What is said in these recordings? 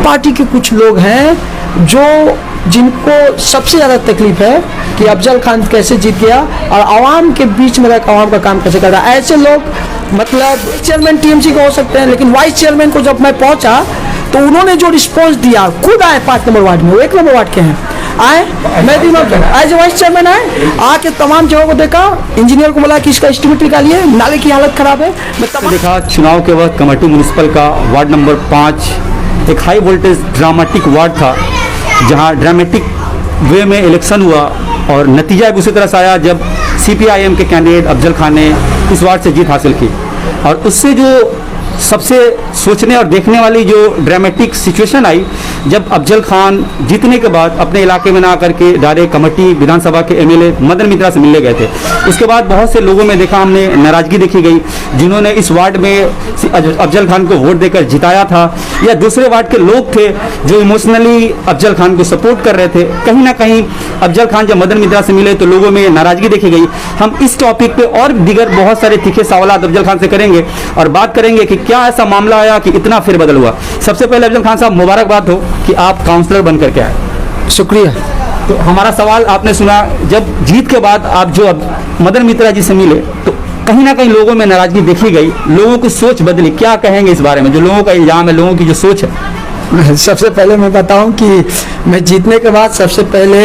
Party के कुछ लोग हैं जो जिनको सबसे ज़्यादा तकलीफ है कि अफजल खान कैसे जीत गया और आवाम के बीच में रहकर आवाम का काम कैसे कर रहा है। ऐसे लोग मतलब चेयरमैन टीएमसी के हो सकते हैं, लेकिन वाइस चेयरमैन को जब मैं पहुंचा तो उन्होंने जो रिस्पॉन्स दिया, खुद आए 5 नंबर वार्ड में, वो 1 नंबर वार्ड के हैं, आए, मैं भी एज ए वाइस चेयरमैन आए, आके तमाम जगहों को देखा, इंजीनियर को बोला कि इसका एस्टिमेट निकालिए, नाले की हालत खराब है। मैं देखा चुनाव के वक्त कमेटी म्यूनिसिपल का वार्ड नंबर 5 एक हाई वोल्टेज ड्रामेटिक वार्ड था, जहां ड्रामेटिक वे में इलेक्शन हुआ और नतीजा एक उसी तरह से आया जब CPIM के कैंडिडेट अफजल खान ने इस वार्ड से जीत हासिल की। और उससे जो सबसे सोचने और देखने वाली जो ड्रामेटिक सिचुएशन आई, जब अफजल खान जीतने के बाद अपने इलाके में ना आकर के डायरेक्ट कमेटी विधानसभा के MLA मदन मित्रा से मिलने गए थे। उसके बाद बहुत से लोगों में देखा हमने नाराजगी देखी गई, जिन्होंने इस वार्ड में अफजल खान को वोट देकर जिताया था, या दूसरे वार्ड के लोग थे जो इमोशनली अफजल खान को सपोर्ट कर रहे थे। कहीं ना कहीं अफजल खान जब मदन मित्रा से मिले तो लोगों में नाराजगी देखी गई। हम इस टॉपिक पे और दीगर बहुत सारे तीखे सवालात अफजल खान से करेंगे और बात करेंगे कि क्या ऐसा मामला आया कि इतना फेरबदल हुआ। सबसे पहले अफजल खान साहब, मुबारकबाद हो कि आप काउंसलर बनकर के आए। शुक्रिया। तो हमारा सवाल आपने सुना, जब जीत के बाद आप जो अब मदन मित्रा जी से मिले तो कहीं ना कहीं लोगों में नाराजगी देखी गई, लोगों की सोच बदली, क्या कहेंगे इस बारे में? जो लोगों का इल्जाम है, लोगों की जो सोच है। सबसे पहले मैं बताऊं कि मैं जीतने के बाद सबसे पहले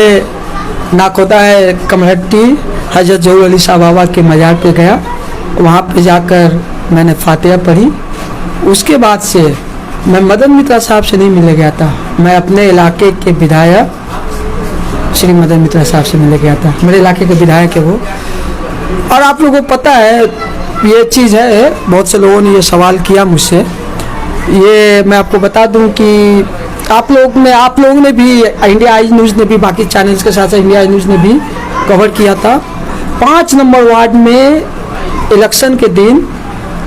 नाकोदा है कमेटी हजरत जहूर अली शाह बाबा के मज़ार पे गया, वहाँ पे जाकर मैंने फातिहा पढ़ी। उसके बाद से मैं मदन मित्रा साहब से नहीं मिलने गया था, मैं अपने इलाके के विधायक श्री मदन मित्रा साहब से मिलने गया था। मेरे इलाके के विधायक है वो। और आप लोगों को पता है ये चीज़ है, बहुत से लोगों ने ये सवाल किया मुझसे, ये मैं आपको बता दूं कि आप लोगों ने भी, इंडिया आई न्यूज़ ने भी, बाकी चैनल्स के साथ साथ इंडिया आई न्यूज़ ने भी कवर किया था। 5 नंबर वार्ड में इलेक्शन के दिन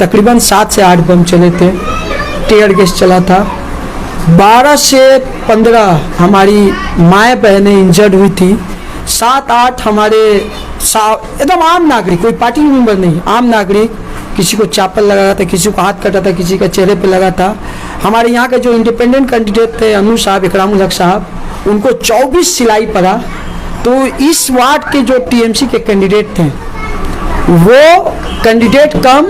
तकरीबन 7 से 8 बम चले थे, टीयर गैस चला था, 12 से 15 हमारी माएँ बहनें इंजर्ड हुई थी, 7-8 हमारे एकदम आम नागरिक, कोई पार्टी मेंबर नहीं, आम नागरिक, किसी को चापल लगा था, किसी को हाथ कटा था, किसी का चेहरे पे लगा था। हमारे यहाँ के जो इंडिपेंडेंट कैंडिडेट थे अनु साहब, इकरामुल हक साहब, उनको 24 सिलाई पड़ा। तो इस वार्ड के जो TMC के कैंडिडेट थे, वो कैंडिडेट कम,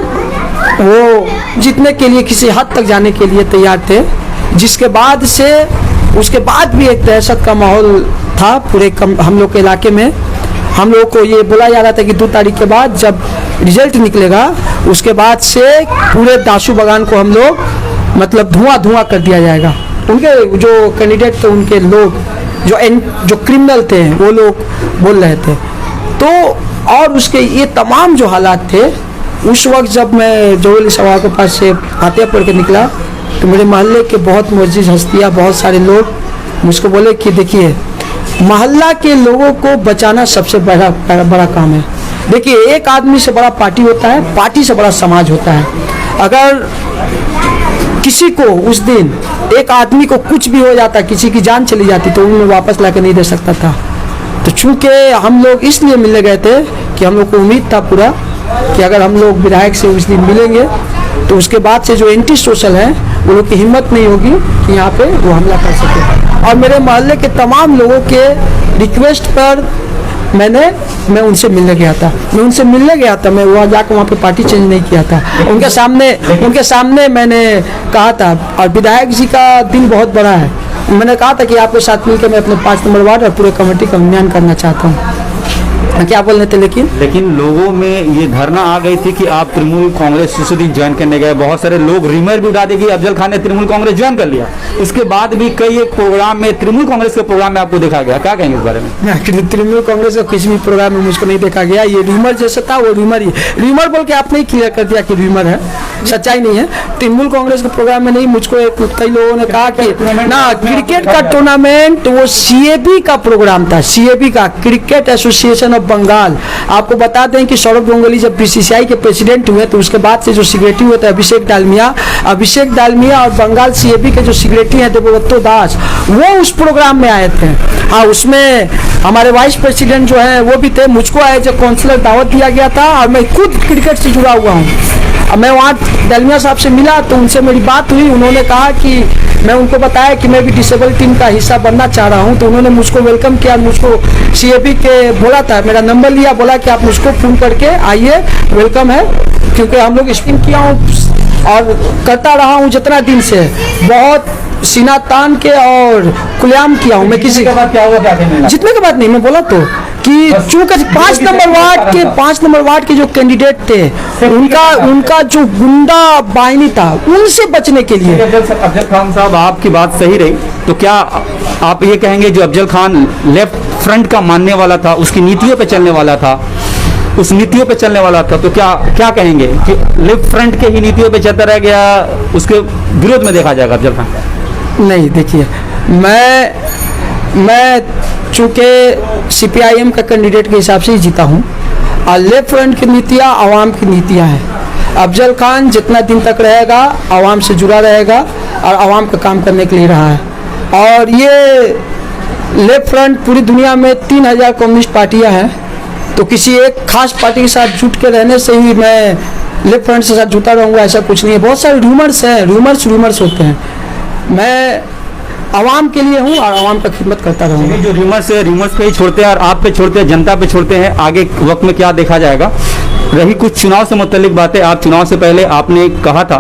वो जीतने के लिए किसी हद तक जाने के लिए तैयार थे, जिसके बाद से उसके बाद भी एक दहशत का माहौल था पूरे हम लोग के इलाके में। हम लोग को ये बोला जा रहा था कि 2 तारीख के बाद जब रिजल्ट निकलेगा उसके बाद से पूरे दासू बागान को हम लोग मतलब धुआं कर दिया जाएगा। उनके जो कैंडिडेट थे, उनके लोग जो क्रिमिनल थे, वो लोग बोल रहे थे। तो और उसके ये तमाम जो हालात थे, उस वक्त जब मैं जहूर अली शाह के पास से फातिहा पढ़ के निकला तो मेरे मोहल्ले के बहुत मुअज़्ज़िज़ हस्तियाँ, बहुत सारे लोग मुझको बोले कि देखिए, मोहल्ला के लोगों को बचाना सबसे बड़ा काम है। देखिए, एक आदमी से बड़ा पार्टी होता है, पार्टी से बड़ा समाज होता है। अगर किसी को उस दिन एक आदमी को कुछ भी हो जाता, किसी की जान चली जाती, तो उन्हें वापस लाकर नहीं दे सकता था। तो चूंकि हम लोग इसलिए मिलने गए थे कि हम लोग को उम्मीद था पूरा कि अगर हम लोग विधायक से उस दिन मिलेंगे तो उसके बाद से जो एंटी सोशल हैं, वो लोग की हिम्मत नहीं होगी कि यहाँ पे वो हमला कर सके। और मेरे मोहल्ले के तमाम लोगों के रिक्वेस्ट पर मैं उनसे मिलने गया था। मैं वहाँ जाकर वहाँ पे पार्टी चेंज नहीं किया था। उनके सामने मैंने कहा था, और विधायक जी का दिल बहुत बड़ा है, मैंने कहा था कि आपके साथ मिलकर मैं अपने 5 नंबर वार्ड और पूरे कमेटी का उन्नयन करना चाहता हूँ। क्या बोल रहे थे? लेकिन लोगों में ये धारणा आ गई थी कि आप तृणमूल कांग्रेस उस दिन ज्वाइन करने गए। बहुत सारे लोग रिमर भी उड़ा देगी अफजल खान ने तृणमूल कांग्रेस ज्वाइन कर लिया। इसके बाद भी कई एक प्रोग्राम में तृणमूल कांग्रेस के प्रोग्राम में आपको देखा गया, क्या कहेंगे इस बारे में? तृणमूल कांग्रेस का किसी भी प्रोग्राम में मुझको नहीं देखा गया। ये रूमर जैसा था, वो रूमर ही, रूमर बोल के आपने ही क्लियर कर दिया कि रूमर है, सच्चाई नहीं है। तृणमूल कांग्रेस के प्रोग्राम में नहीं। मुझको कई लोगों ने कहा कि ना, क्रिकेट का टूर्नामेंट वो CAB का प्रोग्राम था, CAB का, क्रिकेट एसोसिएशन ऑफ बंगाल। आपको बता दें कि सौरभ गांगुली जब BCCI के प्रेसिडेंट हुए तो उसके बाद से जो सेक्रेटरी हुए थे अभिषेक डालमिया और बंगाल CAB के जो सेक्रेटरी हैं देवव्रत दास, वो उस प्रोग्राम में आए थे। हाँ, उसमें हमारे वाइस प्रेसिडेंट जो हैं वो भी थे। मुझको एज ए काउंसलर दावत दिया गया था और मैं खुद क्रिकेट से जुड़ा हुआ हूँ। अब मैं वहाँ दलमिया साहब से मिला तो उनसे मेरी बात हुई, उन्होंने कहा कि मैं उनको बताया कि मैं भी डिसेबल टीम का हिस्सा बनना चाह रहा हूँ, तो उन्होंने मुझको वेलकम किया, मुझको CAB के बोला था, मेरा नंबर लिया, बोला कि आप मुझको फ़ोन करके आइए, वेलकम है, क्योंकि हम लोग स्पिन किया हूँ और करता रहा हूँ जितना दिन से, बहुत सीना तान के और खुलेआम किया हूँ। मैं किसी के बाद क्या हुआ, क्या कहने जितने के बाद नहीं, मैं बोला तो कि चूंकि 5 नंबर वार्ड के जो कैंडिडेट थे उनका जो गुंडा बाहिनी था, उनसे बचने के लिए। अफजल खान साहब, आपकी बात सही रही, तो क्या आप ये कहेंगे जो अफजल खान लेफ्ट फ्रंट का मानने वाला था, उसकी नीतियों पे चलने वाला था, उस नीतियों पे चलने वाला था, तो क्या कहेंगे कि लेफ्ट फ्रंट के ही नीतियों पे चलता रह गया, उसके विरोध में देखा जाएगा अफजल खान? नहीं, देखिए, मैं चूँकि CPIM का कैंडिडेट के हिसाब से ही जीता हूँ और लेफ्ट फ्रंट की नीतियाँ आवाम की नीतियाँ हैं। अफजल खान जितना दिन तक रहेगा आवाम से जुड़ा रहेगा और आवाम का काम करने के लिए रहा है। और ये लेफ्ट फ्रंट पूरी दुनिया में 3000 कम्युनिस्ट पार्टियाँ हैं, तो किसी एक खास पार्टी के साथ जुट के रहने से ही मैं लेफ्ट फ्रंट के साथ जुटा रहूँगा ऐसा कुछ नहीं है। बहुत सारे रूमर्स हैं, रूमर्स होते हैं। मैं आवाम के लिए हूँ और आवाम का खिदमत करता रहूँगा। जो रूमर्स पे ही छोड़ते हैं और आप पे छोड़ते हैं, जनता पे छोड़ते हैं, आगे वक्त में क्या देखा जाएगा। रही कुछ चुनाव से मुतल्लिक बातें, आप चुनाव से पहले आपने कहा था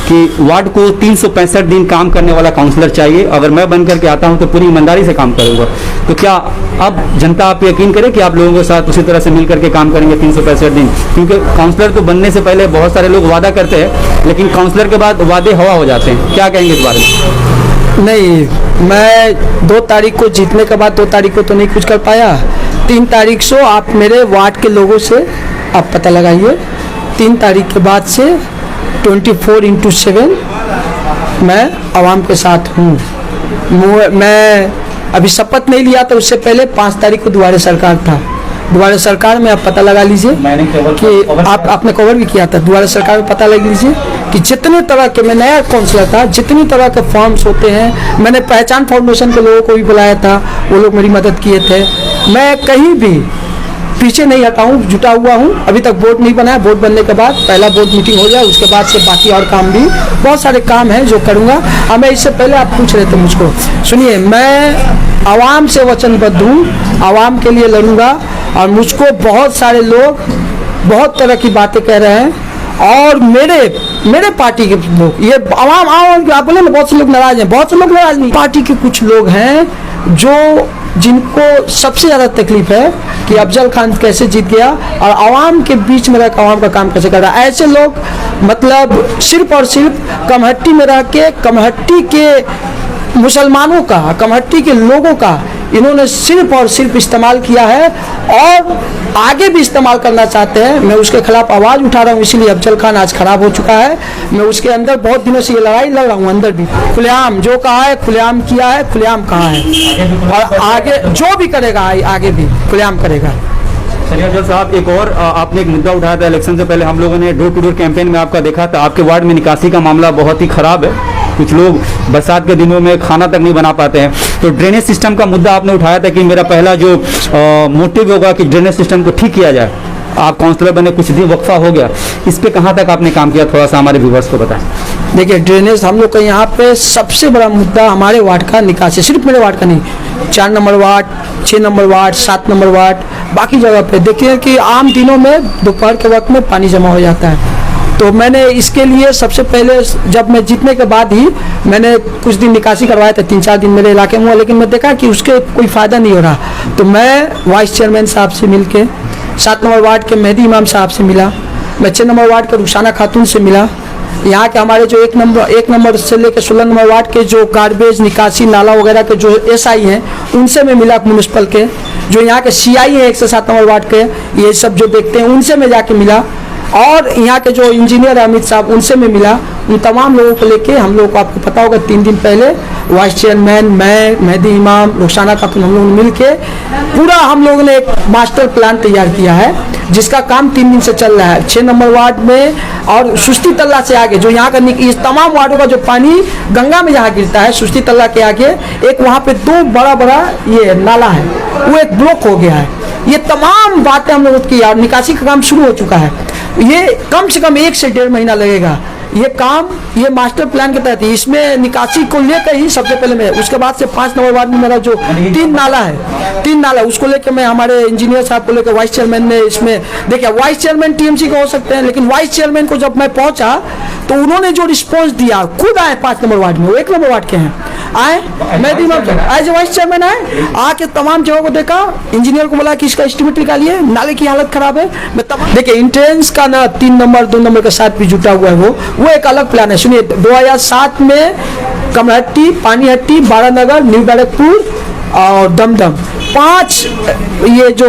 कि वार्ड को 365 दिन काम करने वाला काउंसलर चाहिए, अगर मैं बन करके आता हूं तो पूरी ईमानदारी से काम करूंगा। तो क्या अब जनता आप यकीन करे कि आप लोगों के साथ उसी तरह से मिल करके काम करेंगे 365 दिन? क्योंकि काउंसलर तो बनने से पहले बहुत सारे लोग वादा करते हैं, लेकिन काउंसलर के बाद वादे हवा हो जाते हैं, क्या कहेंगे इस बारे में? नहीं, मैं 2 तारीख को जीतने के बाद 2 तारीख को तो नहीं कुछ कर पाया। 3 तारीख से आप मेरे वार्ड के लोगों से आप पता लगाइए, 3 तारीख के बाद से 24/7 मैं आवाम के साथ हूँ। मैं अभी शपथ नहीं लिया था, उससे पहले 5 तारीख को दुआरे सरकार था। दुआरे सरकार में आप पता लगा लीजिए कि आपने कवर भी किया था। दुआरे सरकार में पता लगा लीजिए कि जितने तरह के, मैं नया काउंसलर था, जितनी तरह के फॉर्म्स होते हैं, मैंने पहचान फाउंडेशन के लोगों को भी बुलाया था, वो लोग मेरी मदद किए थे। मैं कहीं भी पीछे नहीं हटा हूँ, जुटा हुआ हूँ। अभी तक बोर्ड नहीं बनाया, बोर्ड बनने के बाद पहला बोर्ड मीटिंग हो जाए, उसके बाद से बाकी और काम भी बहुत सारे काम हैं जो करूँगा। अब मैं इससे पहले आप पूछ रहे थे मुझको, सुनिए, मैं आवाम से वचनबद्ध हूँ, आवाम के लिए लड़ूंगा। और मुझको बहुत सारे लोग बहुत तरह की बातें कह रहे हैं और मेरे पार्टी के लोग, ये आवाम आप बोले ना बहुत से लोग नाराज हैं, बहुत से लोग नाराज नहीं, पार्टी के कुछ लोग हैं जिनको सबसे ज़्यादा तकलीफ है कि अफजल खान कैसे जीत गया और आवाम के बीच में रहकर आवाम का काम कैसे कर रहा है। ऐसे लोग मतलब सिर्फ और सिर्फ कमहट्टी में रह के कमहट्टी के मुसलमानों का, कमहट्टी के लोगों का इन्होंने सिर्फ और सिर्फ इस्तेमाल किया है और आगे भी इस्तेमाल करना चाहते हैं। मैं उसके खिलाफ आवाज़ उठा रहा हूँ, इसीलिए अफजल खान आज खराब हो चुका है। मैं उसके अंदर बहुत दिनों से ये लड़ाई लड़ रहा हूँ, अंदर भी खुलेआम जो कहा है, खुलेआम किया है, खुलेआम कहा है और आगे जो भी करेगा आगे भी खुलेआम करेगा। चलिए अफजल साहब, एक और आपने एक मुद्दा उठाया था इलेक्शन से पहले, हम लोगों ने डोर टू डोर कैंपेन में आपका देखा था, आपके वार्ड में निकासी का मामला बहुत ही खराब है। कुछ लोग बरसात के दिनों में खाना तक नहीं बना पाते हैं। तो ड्रेनेज सिस्टम का मुद्दा आपने उठाया था कि मेरा पहला जो मोटिव होगा कि ड्रेनेज सिस्टम को ठीक किया जाए। आप काउंसलर बने, कुछ दिन वक्फा हो गया, इस पे कहाँ तक आपने काम किया, थोड़ा सा हमारे व्यूवर्स को बताएं। देखिए, ड्रेनेज हम लोग का यहाँ पे सबसे बड़ा मुद्दा हमारे वार्ड का निकासी, सिर्फ मेरे वार्ड का नहीं, 4 number ward, 6 number ward, 7 number ward, बाकी जगह पे देखिए कि आम दिनों में दोपहर के वक्त में पानी जमा हो जाता है। तो मैंने इसके लिए सबसे पहले, जब मैं जीतने के बाद ही मैंने कुछ दिन निकासी करवाया था, 3-4 दिन मेरे इलाके में हुआ, लेकिन मैं देखा कि उसके कोई फ़ायदा नहीं हो रहा। तो मैं वाइस चेयरमैन साहब से मिल के, 7 नंबर वार्ड के मेहदी इमाम साहब से मिला, मैं 6 नंबर वार्ड के रुखसाना खातून से मिला, यहाँ के हमारे जो 1 नंबर से लेकर 16 नंबर वार्ड के जो गार्बेज निकासी नाला वगैरह के जो SI हैं, उनसे मैं मिला, म्यूनिसिपल के जो यहाँ के CI हैं 1 से 7 नंबर वार्ड के, ये सब जो देखते हैं उनसे मैं जाके मिला, और यहाँ के जो इंजीनियर अमित साहब, उनसे मैं मिला। उन तमाम लोगों को लेके हम लोग को, आपको पता होगा, 3 दिन पहले वाइस चेयरमैन, मैं, मेहदी इमाम, रुखसाना खातून, हम लोगों ने मिल के पूरा हम लोगों ने एक मास्टर प्लान तैयार किया है, जिसका काम 3 दिन से चल रहा है। 6 नंबर वार्ड में और सुस्ती तल्ला से आगे जो यहाँ का, इस तमाम वार्डों का जो पानी गंगा में जहाँ गिरता है, सुस्ती तल्ला के आगे एक वहाँ पे 2 बड़ा ये नाला है, वो एक ब्लॉक हो गया है। ये तमाम बातें हम लोगों की, और निकासी का काम शुरू हो चुका है। ये कम से कम 1 से 1.5 महीना लगेगा। ये काम ये मास्टर प्लान के तहत ही, इसमें निकासी को लेकर ही सबसे पहले मैं, उसके बाद से 5 नंबर वार्ड में मेरा जो 3 नाला है उसको लेकर मैं हमारे इंजीनियर साहब को लेकर वाइस चेयरमैन ने, इसमें देखिए वाइस चेयरमैन टीएमसी के हो सकते हैं, लेकिन वाइस चेयरमैन को जब मैं पहुंचा तो उन्होंने जो रिस्पॉन्स दिया, खुद आए 5 नंबर वार्ड में, वो 1 नंबर वार्ड के हैं, आए, मैं एज ए वाइस चेयरमैन आके तमाम जगहों को देखा, इंजीनियर को बोला कि इसका एस्टिमेट निकालिए, नाले की हालत खराब है। मैं तमाम देखिए इंट्रेंस का ना 3 नंबर 2 नंबर के साथ भी जुटा हुआ है, वो एक अलग प्लान है। सुनिए 2007 में कमरहट्टी, पानीहट्टी, बारानगर, न्यू बैरकपुर और दमदम 5 ये जो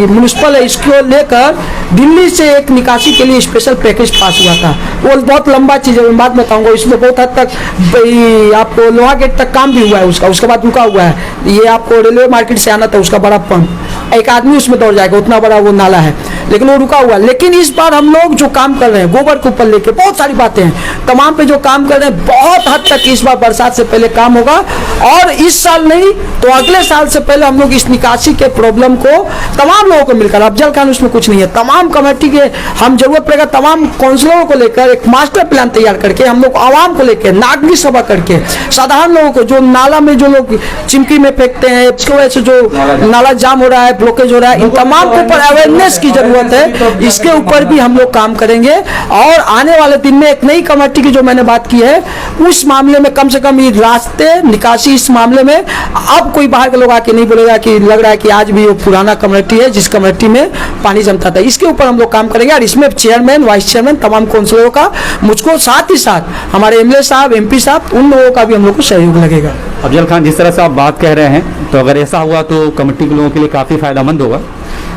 म्युनिसिपल है, इसको लेकर दिल्ली से एक निकासी के लिए स्पेशल पैकेज पास हुआ था। वो बहुत लंबा चीज़ है, मैं बात बताऊंगा। इसमें बहुत हद तक आपको लोहा गेट तक काम भी हुआ है उसके बाद रुका हुआ है। ये आपको रेलवे मार्केट से आना था, उसका बड़ा पंप, एक आदमी उसमें दौड़ जाएगा, उतना बड़ा वो नाला है, लेकिन वो रुका हुआ। लेकिन इस बार हम लोग जो काम कर रहे हैं, गोबर के ऊपर लेके बहुत सारी बातें हैं, तमाम पे जो काम कर रहे हैं, बहुत हद तक इस बार बरसात से पहले काम होगा। और इस साल नहीं तो अगले साल से पहले हम लोग इस निकासी के प्रॉब्लम को तमाम लोगों को मिलकर, अफजल खान उसमें कुछ नहीं है, तमाम कमेटी के हम जरूरत पड़ेगा, तमाम काउंसिलरों को लेकर एक मास्टर प्लान तैयार करके हम लोग आवाम को लेकर नागरिक सभा करके साधारण लोगों को, जो नाला में जो लोग चिमकी में फेंकते हैं, इसकी वजह से जो नाला जाम हो रहा है, ब्लॉकेज हो रहा है, इन तमाम के ऊपर अवेयरनेस की जरूरत है। इसके ऊपर भी हम लोग काम करेंगे और आने वाले दिन में एक नई कमेटी की जो मैंने बात की है, उस मामले में कम से कम ये रास्ते निकासी, इस मामले में अब कोई बाहर के लोग आके नहीं बोलेगा कि लग रहा है कि आज भी वो पुराना कमेटी है जिस कमेटी में पानी जमता था। इसके ऊपर हम लोग काम करेंगे और इसमें चेयरमैन, वाइस चेयरमैन, तमाम काउंसिलरों का, मुझको साथ ही साथ हमारे एमएलए साहब, एमपी साहब, उन लोगों का भी हम लोग को सहयोग लगेगा। अफजल खान, जिस तरह से आप बात कह रहे हैं, तो अगर ऐसा हुआ तो कमेटी के लोगों के लिए काफ़ी फायदेमंद होगा।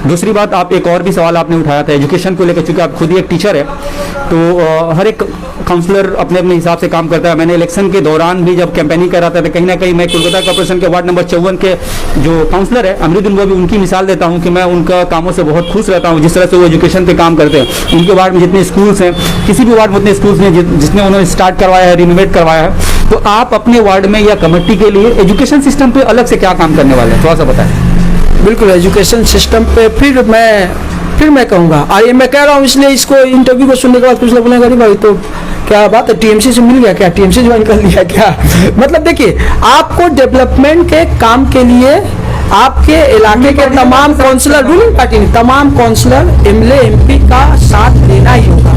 दूसरी बात, आप एक और भी सवाल आपने उठाया था एजुकेशन को लेकर, चूंकि आप खुद ही एक टीचर है, तो हर एक काउंसलर अपने अपने हिसाब से काम करता है। मैंने इलेक्शन के दौरान भी जब कैंपेनिंग कर रहा था, तो कहीं ना कहीं मैं कोलकाता कॉर्पोरेशन के वार्ड नंबर 54 के जो काउंसलर है अमरुद्दीन, वो भी उनकी मिसाल देता हूँ कि मैं उनका कामों से बहुत खुश रहता हूँ, जिस तरह से वो एजुकेशन पे काम करते हैं। उनके वार्ड में जितने स्कूल्स हैं, किसी भी वार्ड में उतने स्कूल्स हैं जिसने उन्होंने स्टार्ट करवाया है, रिनोवेट करवाया है। तो आप अपने वार्ड में या कमेटी के लिए एजुकेशन सिस्टम पे अलग से क्या काम करने वाले हैं, थोड़ा सा बताएं। बिल्कुल, एजुकेशन सिस्टम पे फिर मैं कहूँगा, और ये मैं कह रहा हूँ इसलिए, इसको इंटरव्यू को सुनने के बाद कुछ लोग बोलेंगे अरे भाई तो क्या बात है, टीएमसी से मिल गया क्या, टीएमसी ज्वाइन कर लिया क्या। मतलब देखिए, आपको डेवलपमेंट के काम के लिए आपके इलाके के तमाम काउंसलर, रूलिंग पार्टी में तमाम काउंसलर, एमएलए, एमपी का साथ लेना ही होगा।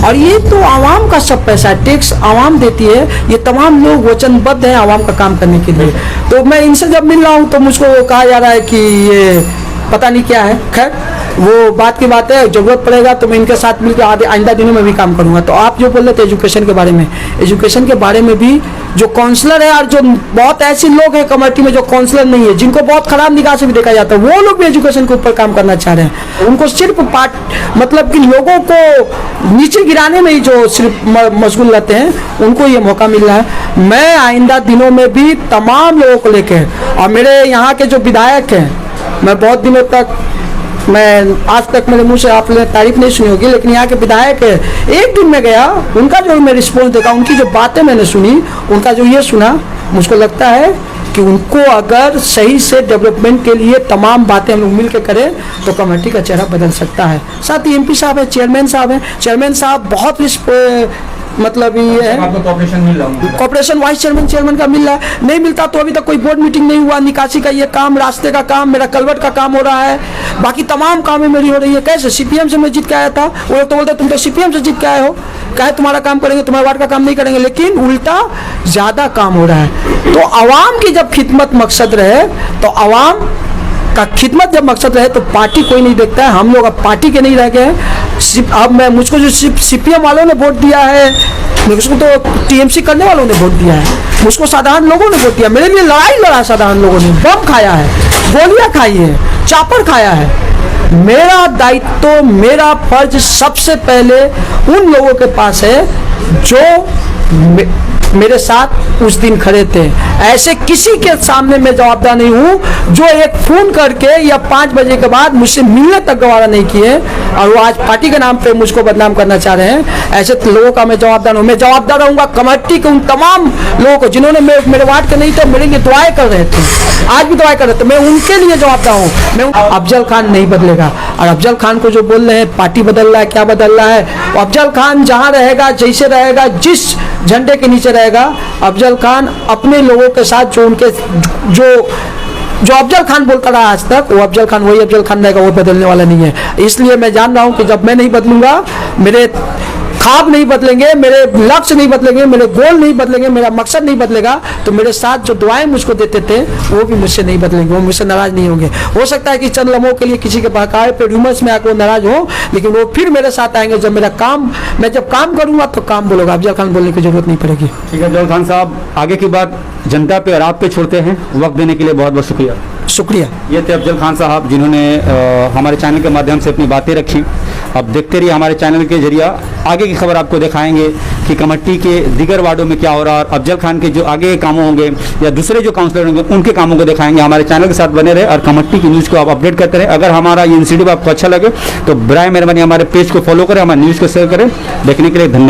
और ये तो आवाम का सब पैसा है, टैक्स आवाम देती है, ये तमाम लोग वचनबद्ध हैं आवाम का काम करने के लिए। तो मैं इनसे जब मिल रहा हूँ तो मुझको कहा जा रहा है कि ये पता नहीं क्या है। खैर वो बात की बात है, जरूरत पड़ेगा तो मैं इनके साथ मिलकर आइंदा दिनों में भी काम करूंगा। तो आप जो बोल रहे थे एजुकेशन के बारे में, एजुकेशन के बारे में भी जो काउंसलर है, और जो बहुत ऐसे लोग हैं कमेटी में जो काउंसलर नहीं है, जिनको बहुत खराब निगाह से भी देखा जाता है, वो लोग भी एजुकेशन के ऊपर काम करना चाह रहे हैं। उनको सिर्फ मतलब कि लोगों को नीचे गिराने में ही जो सिर्फ मशगूल रहते हैं, उनको ये मौका मिल रहा है। मैं आइंदा दिनों में भी तमाम लोगों को लेकर, और मेरे यहाँ के जो विधायक हैं, मैं बहुत दिनों तक, मैं आज तक मेरे मुंह से आपने तारीफ नहीं सुनी होगी, लेकिन यहाँ के विधायक है, एक दिन में गया, उनका जो मैं रिस्पॉन्स देखा, उनकी जो बातें मैंने सुनी, उनका जो ये सुना, मुझको लगता है कि उनको अगर सही से डेवलपमेंट के लिए तमाम बातें हम लोग मिल के करें तो कमेटी का चेहरा बदल सकता है। साथ ही एमपी साहब है, चेयरमैन साहब हैं, चेयरमैन साहब बहुत मतलब ये है, आपको कॉर्पोरेशन मिल रहा है, कॉर्पोरेशन वाइस चेयरमैन का मिल रहा है, नहीं मिलता तो अभी तक कोई बोर्ड मीटिंग नहीं हुआ। निकासी का ये काम, रास्ते का काम, मेरा कलवट का काम हो रहा है, बाकी तमाम कामें मेरी हो रही है। कैसे सीपीएम से मैं जीत के आया था, वो तो बोलते तुम तो सीपीएम से जीत के आए हो, कहे तुम्हारा काम करेंगे, तुम्हारे वार्ड का काम नहीं करेंगे, लेकिन उल्टा ज्यादा काम हो रहा है। तो आवाम की जब खिदमत मकसद रहे, तो आवाम का खिदमत जब मकसद रहे, तो पार्टी कोई नहीं देखता है। हम लोग अब पार्टी के नहीं रह गए। अब मुझको जो सीपीएम वालों ने वोट दिया है, मुझको तो टीएमसी करने वालों ने वोट दिया है, मुझको साधारण लोगों ने वोट दिया, मेरे लिए लड़ाई लड़ा साधारण लोगों ने, बम खाया है, गोलियां खाई है, चापर खाया है। मेरा दायित्व, मेरा फर्ज सबसे पहले उन लोगों के पास है जो मेरे साथ उस दिन खड़े थे। ऐसे किसी के सामने मैं जवाबदार नहीं हूँ जो एक फोन करके या 5 बजे के बाद मुझसे मिलने तक गवारा नहीं किए और वो आज पार्टी के नाम पे मुझको बदनाम करना चाह रहे हैं। ऐसे लोगों का मैं जवाबदार हूँ। मैं जवाबदार रहूँगा कमेटी के उन तमाम लोगों को जिन्होंने मेरे वार्ड के नहीं थे, मेरे लिए दुआएं कर रहे थे, आज भी दुआएं कर रहे थे। मैं उनके लिए जवाबदार हूँ। मैं अफजल खान नहीं बदलेगा। और अफजल खान को जो बोल रहे हैं पार्टी बदल रहा है, क्या बदल रहा है, अफजल खान जहाँ रहेगा, जैसे रहेगा, जिस झंडे के नीचे रहेगा, अफजल खान अपने लोगों के साथ जो अफजल खान बोलता रहा आज तक, वो अफजल खान वही अफजल खान रहेगा, वो बदलने वाला नहीं है। इसलिए मैं जान रहा हूँ कि जब मैं नहीं बदलूंगा, मेरे ख्वाब नहीं बदलेंगे, मेरे लक्ष्य नहीं बदलेंगे, मेरे गोल नहीं बदलेंगे, मेरा मकसद नहीं बदलेगा, तो मेरे साथ जो दुआएं मुझको देते थे वो भी मुझसे नहीं बदलेंगे, वो मुझसे नाराज नहीं होंगे। हो सकता है कि चंद लम्हों के लिए किसी के बहकावे पे र्यूमर्स में आकर वो नाराज हो, लेकिन वो फिर मेरे साथ आएंगे जब मैं जब काम करूंगा तो काम बोलूंगा। अफजल खान बोलने की जरूरत नहीं पड़ेगी। ठीक है अफजल खान साहब, आगे की बात जनता पे और आप पे छोड़ते हैं। वक्त देने के लिए बहुत बहुत शुक्रिया। शुक्रिया। ये थे अफजल खान साहब जिन्होंने हमारे चैनल के माध्यम से अपनी बातें रखी। अब देखते रहिए हमारे चैनल के जरिए आगे की खबर आपको दिखाएंगे कि कमेटी के दीगर वार्डों में क्या हो रहा है और अफजल खान के जो आगे कामों होंगे या दूसरे जो काउंसलर होंगे उनके कामों को दिखाएंगे। हमारे चैनल के साथ बने रहे और कमेटी की न्यूज़ को आप अपडेट करते रहे। अगर हमारा ये इनिशिएटिव आपको अच्छा लगे तो बराए मेहरबानी हमारे पेज को फॉलो करें, हमारे न्यूज़ को शेयर करें। देखने के लिए धन्यवाद।